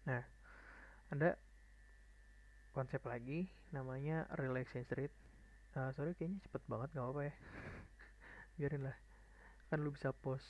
Nah, ada konsep lagi namanya real exchange rate. Sorry kayaknya cepet banget, nggak apa-apa ya, biarin lah. Kan lu bisa post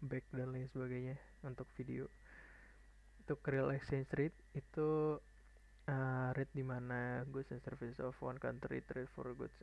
back dan lain sebagainya untuk video. Untuk real exchange rate itu rate dimana goods and services of one country trade for goods.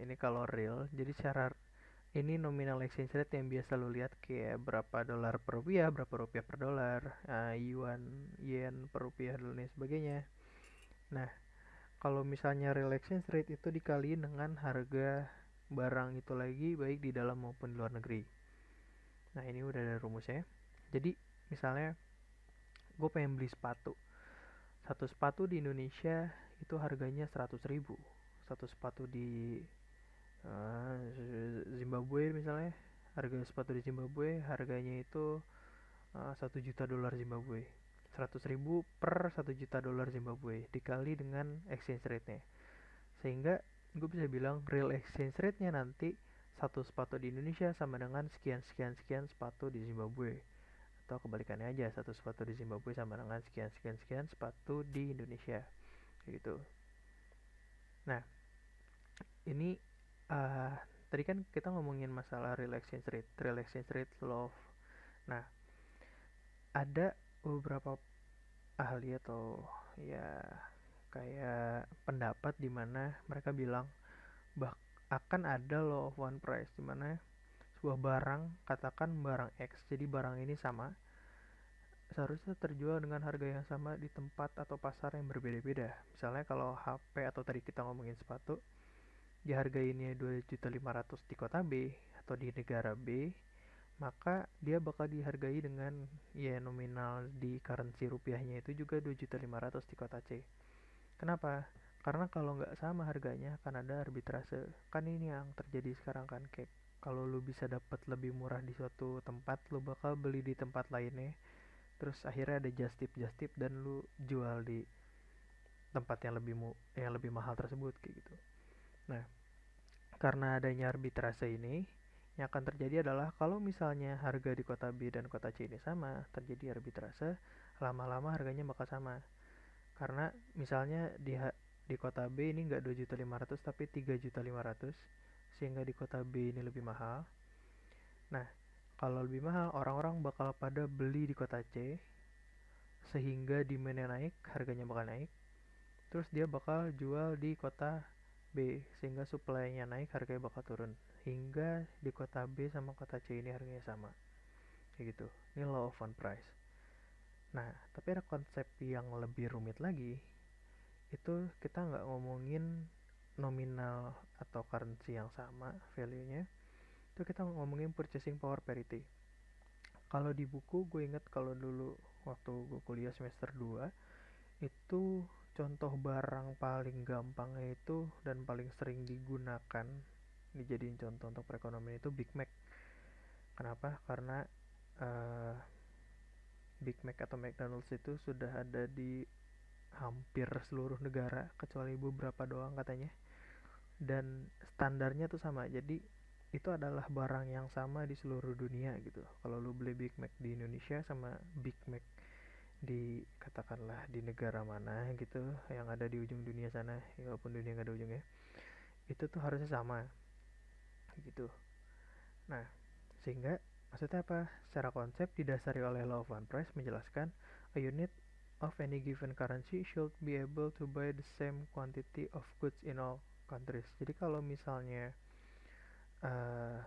Ini kalau real, jadi secara ini nominal exchange rate yang biasa lu lihat kayak berapa dolar per rupiah, berapa rupiah per dolar, yuan, yen per rupiah dan lain sebagainya. Nah, kalau misalnya real exchange rate itu dikaliin dengan harga barang itu lagi baik di dalam maupun di luar negeri. Nah, ini udah ada rumusnya. Jadi, misalnya gue pengen beli sepatu. Satu sepatu di Indonesia itu harganya 100.000. Satu sepatu di Zimbabwe misalnya, harga sepatu di Zimbabwe harganya itu 1 juta dolar Zimbabwe. 100.000 per 1 juta dolar Zimbabwe dikali dengan exchange rate-nya. Sehingga gue bisa bilang real exchange rate-nya nanti satu sepatu di Indonesia sama dengan sekian sekian sekian sepatu di Zimbabwe, atau kebalikannya aja, satu sepatu di Zimbabwe sama dengan sekian sekian sekian sepatu di Indonesia gitu. Nah, ini uh, tadi kan kita ngomongin masalah real exchange rate law. Nah, ada beberapa ahli atau ya kayak pendapat di mana mereka bilang bah akan ada law of one price di mana sebuah barang, katakan barang X, jadi barang ini sama, seharusnya terjual dengan harga yang sama di tempat atau pasar yang berbeda-beda. Misalnya kalau HP atau tadi kita ngomongin sepatu, di harga ini 2.500.000 di kota B atau di negara B, maka dia bakal dihargai dengan ya nominal di currency rupiahnya itu juga 2.500.000 di kota C. Kenapa? Karena kalau nggak sama harganya akan ada arbitrase. Kan ini yang terjadi sekarang kan, kayak kalau lu bisa dapat lebih murah di suatu tempat, lu bakal beli di tempat lainnya. Terus akhirnya ada just tip dan lu jual di tempat yang lebih mahal tersebut kayak gitu. Nah, karena adanya arbitrase ini, yang akan terjadi adalah kalau misalnya harga di kota B dan kota C ini sama, terjadi arbitrase, lama-lama harganya bakal sama. Karena misalnya di kota B ini nggak 2.500.000 tapi 3.500.000, sehingga di kota B ini lebih mahal. Nah, kalau lebih mahal, orang-orang bakal pada beli di kota C, sehingga demand-nya naik, harganya bakal naik. Terus dia bakal jual di kota B, sehingga supply-nya naik, harganya bakal turun. Hingga di kota B sama kota C ini harganya sama. Kayak gitu. Ini law of one price. Nah, tapi ada konsep yang lebih rumit lagi. Itu kita nggak ngomongin nominal atau currency yang sama value-nya. Itu kita ngomongin purchasing power parity. Kalau di buku gue inget kalau dulu waktu gue kuliah semester 2 itu contoh barang paling gampangnya itu dan paling sering digunakan dijadiin contoh untuk perekonomian itu Big Mac. Kenapa? Karena uh, Big Mac atau McDonald's itu sudah ada di hampir seluruh negara kecuali beberapa doang katanya, dan standarnya tuh sama, jadi itu adalah barang yang sama di seluruh dunia gitu. Kalau lu beli Big Mac di Indonesia sama Big Mac di katakanlah di negara mana gitu yang ada di ujung dunia sana, ya walaupun dunia nggak ada ujungnya, itu tuh harusnya sama gitu. Nah, sehingga maksudnya apa? Secara konsep didasari oleh law of one price menjelaskan a unit of any given currency should be able to buy the same quantity of goods in all countries. Jadi kalau misalnya uh,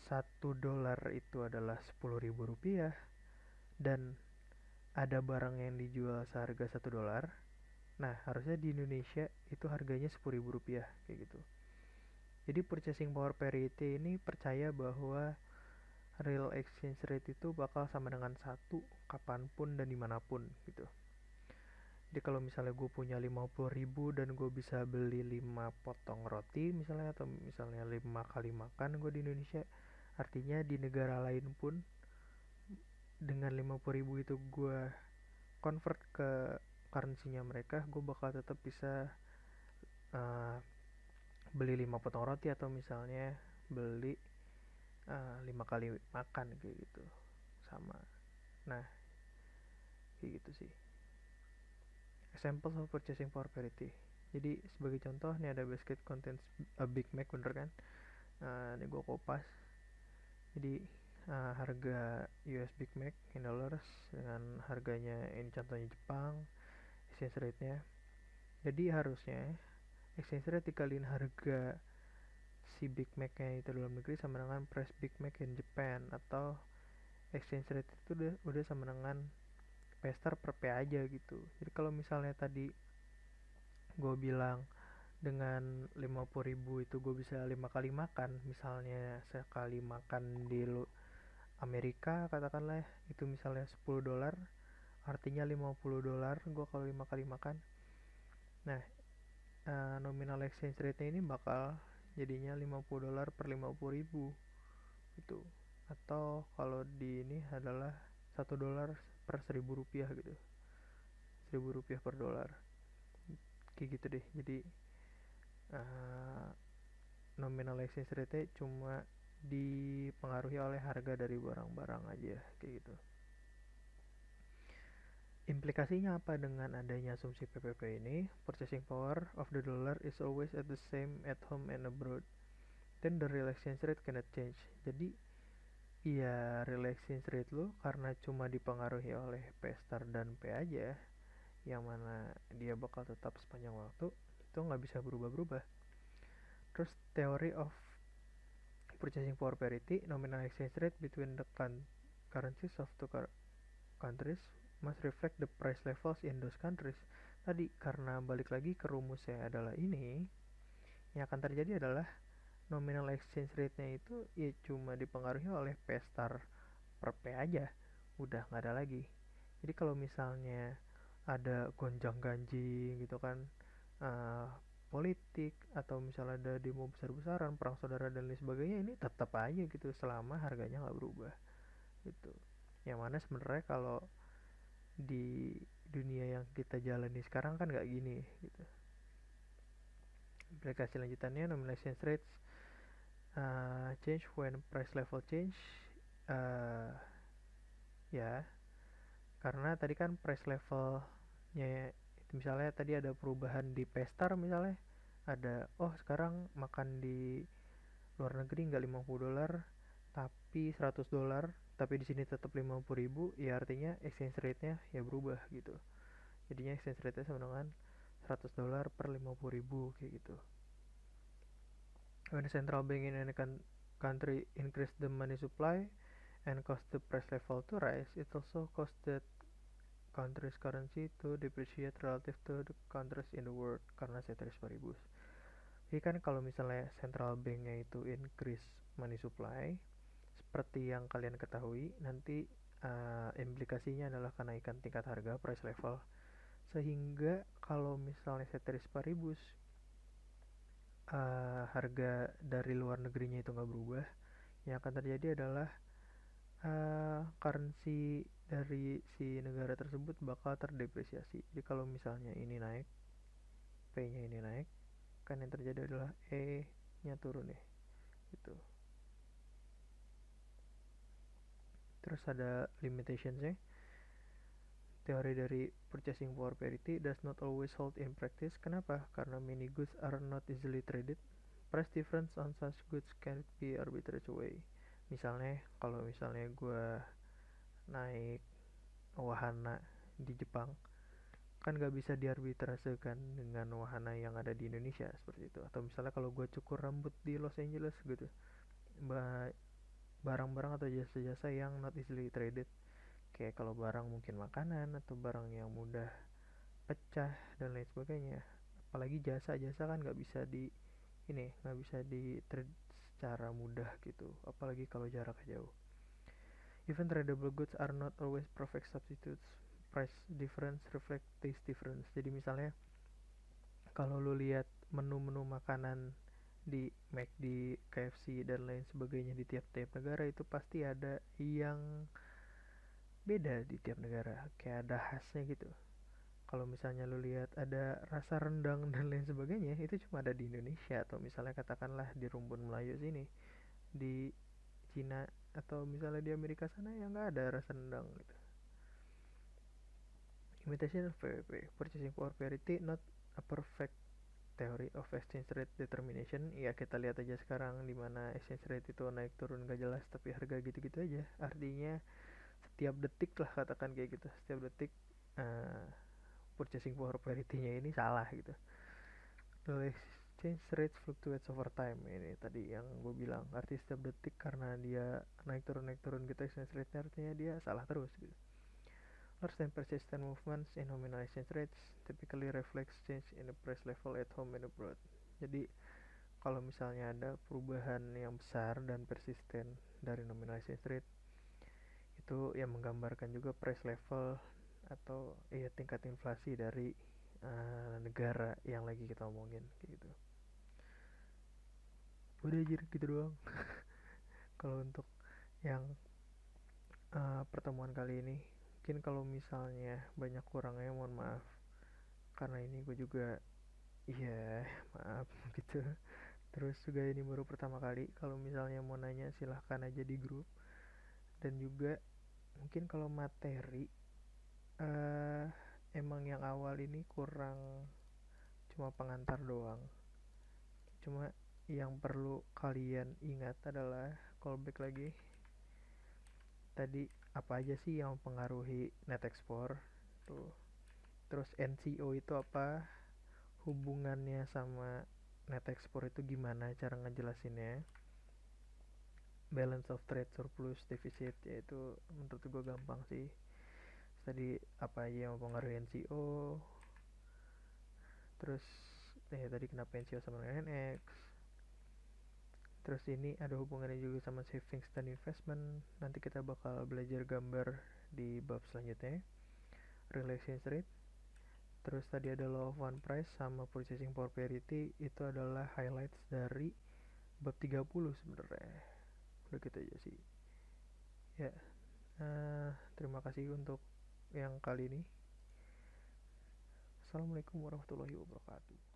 1 dolar itu adalah 10.000 rupiah dan ada barang yang dijual seharga 1 dolar, nah harusnya di Indonesia itu harganya 10.000 rupiah kayak gitu. Jadi purchasing power parity ini percaya bahwa real exchange rate itu bakal sama dengan satu kapanpun dan dimanapun gitu. Jadi kalau misalnya gue punya 50.000 dan gue bisa beli 5 potong roti misalnya, atau misalnya 5 kali makan gue di Indonesia, artinya di negara lain pun dengan 50.000 itu gue convert ke currency-nya mereka, gue bakal tetap bisa uh, beli 5 potong roti atau misalnya beli 5 kali makan kayak gitu sama. Nah, kayak gitu sih. Examples of purchasing power parity. Jadi sebagai contoh nih ada basket contains a Big Mac, bener kan? Ini gue kopas. Jadi harga US Big Mac in dollars dengan harganya ini contohnya Jepang, exchange rate-nya. Jadi harusnya exchange rate dikaliin harga si Big Mac-nya itu dalam negeri sama dengan price Big Mac in Japan, atau exchange rate itu udah sama dengan P-star per P aja gitu. Jadi kalau misalnya tadi gue bilang dengan 50.000 itu gue bisa 5 kali makan, misalnya sekali makan di Amerika katakanlah itu misalnya $10, artinya $50 gue kalau 5 kali makan. Nah, nominal exchange rate-nya ini bakal jadinya $50 per 50.000 gitu. Atau kalau di ini adalah $1 per Rp1.000 gitu, Rp1.000 per dolar, kayak gitu deh. Jadi nominal exchange rate cuma dipengaruhi oleh harga dari barang-barang aja kayak gitu. Implikasinya apa dengan adanya asumsi PPP ini? Purchasing power of the dollar is always at the same at home and abroad. Then the real exchange rate cannot change. Jadi ya real exchange rate lo karena cuma dipengaruhi oleh P star dan P aja, yang mana dia bakal tetap sepanjang waktu, itu nggak bisa berubah-berubah. Terus teori of purchasing power parity, nominal exchange rate between the currencies of two countries must reflect the price levels in those countries. Tadi karena balik lagi ke rumusnya adalah ini, yang akan terjadi adalah nominal exchange rate-nya itu ya cuma dipengaruhi oleh P star per P aja, udah nggak ada lagi. Jadi kalau misalnya ada gonjang ganjing gitu kan, politik atau misalnya ada demo besar-besaran, perang saudara dan lain sebagainya, ini tetap aja gitu selama harganya nggak berubah gitu. Yang mana sebenarnya kalau di dunia yang kita jalani sekarang kan nggak gini gitu. Aplikasi lanjutannya, nominal exchange rates change when price level change. Ya, karena tadi kan price levelnya misalnya tadi ada perubahan di P-star, misalnya ada sekarang makan di luar negeri nggak $50 tapi $100, tapi di sini tetap 50.000, ya artinya exchange rate-nya ya berubah gitu. Jadinya exchange rate-nya sama dengan $100 per 50.000 kayak gitu. When central bank in any country increase the money supply and cause the price level to rise, it also cause that country's currency to depreciate relative to the countries in the world karena ceteris paribus. Jadi kan kalau misalnya central banknya itu increase money supply, seperti yang kalian ketahui, nanti implikasinya adalah kenaikan tingkat harga price level, sehingga kalau misalnya ceteris paribus harga dari luar negerinya itu nggak berubah, yang akan terjadi adalah currency dari si negara tersebut bakal terdepresiasi. Jadi kalau misalnya ini naik, P-nya ini naik, kan yang terjadi adalah E-nya turun ya gitu. Terus ada limitations-nya. Teori dari purchasing power parity does not always hold in practice. Kenapa? Karena many goods are not easily traded. Price difference on such goods can be arbitraged away. Misalnya kalau misalnya gue naik wahana di Jepang, kan gak bisa diarbitrasekan dengan wahana yang ada di Indonesia seperti itu. Atau misalnya kalau gue cukur rambut di Los Angeles gitu, barang-barang atau jasa-jasa yang not easily traded, kayak kalau barang mungkin makanan atau barang yang mudah pecah dan lain sebagainya. Apalagi jasa-jasa kan nggak bisa nggak bisa di trade secara mudah gitu, apalagi kalau jarak jauh. Even tradable goods are not always perfect substitutes. Price difference reflect taste difference. Jadi misalnya kalau lu lihat menu-menu makanan di McD, KFC dan lain sebagainya di tiap-tiap negara, itu pasti ada yang beda di tiap negara, kayak ada khasnya gitu. Kalau misalnya lu lihat ada rasa rendang dan lain sebagainya, itu cuma ada di Indonesia, atau misalnya katakanlah di rumpun Melayu sini, di Cina atau misalnya di Amerika sana yang nggak ada rasa rendang gitu. Imitation of PPP, purchasing power parity not a perfect theory of exchange rate determination. Ya kita lihat aja sekarang dimana exchange rate itu naik turun gak jelas, tapi harga gitu-gitu aja. Artinya setiap detik lah, katakan kayak gitu, setiap detik uh, purchasing power parity-nya ini salah gitu. The exchange rate fluctuates over time, ini tadi yang gue bilang, arti setiap detik karena dia naik turun gitu, exchange rate artinya dia salah terus gitu. Large and persistent movements in nominal exchange rates typically reflects change in the price level at home and abroad. Jadi kalau misalnya ada perubahan yang besar dan persisten dari nominal exchange rate, itu yang menggambarkan juga price level atau ya tingkat inflasi dari negara yang lagi kita omongin kayak gitu. Udah aja gitu doang. Kalau untuk yang pertemuan kali ini, mungkin kalau misalnya banyak kurangnya mohon maaf, karena ini gue juga iya maaf gitu. Terus juga ini baru pertama kali, kalau misalnya mau nanya silahkan aja di grup. Dan juga mungkin kalau materi eh emang yang awal ini kurang, cuma pengantar doang. Cuma yang perlu kalian ingat adalah, callback lagi tadi, apa aja sih yang mempengaruhi net export tuh. Terus NCO itu apa, hubungannya sama net export itu gimana cara ngejelasinnya. Balance of trade surplus deficit, yaitu menurut gue gampang sih. Tadi apa aja yang mempengaruhi NCO, terus tadi kenapa NCO sama dengan NX. Terus ini ada hubungannya juga sama savings dan investment. Nanti kita bakal belajar gambar di bab selanjutnya. Relation rate. Terus tadi ada law of one price sama purchasing power parity, itu adalah highlights dari bab 30 sebenarnya. Udah gitu aja sih. Ya, terima kasih untuk yang kali ini. Assalamualaikum warahmatullahi wabarakatuh.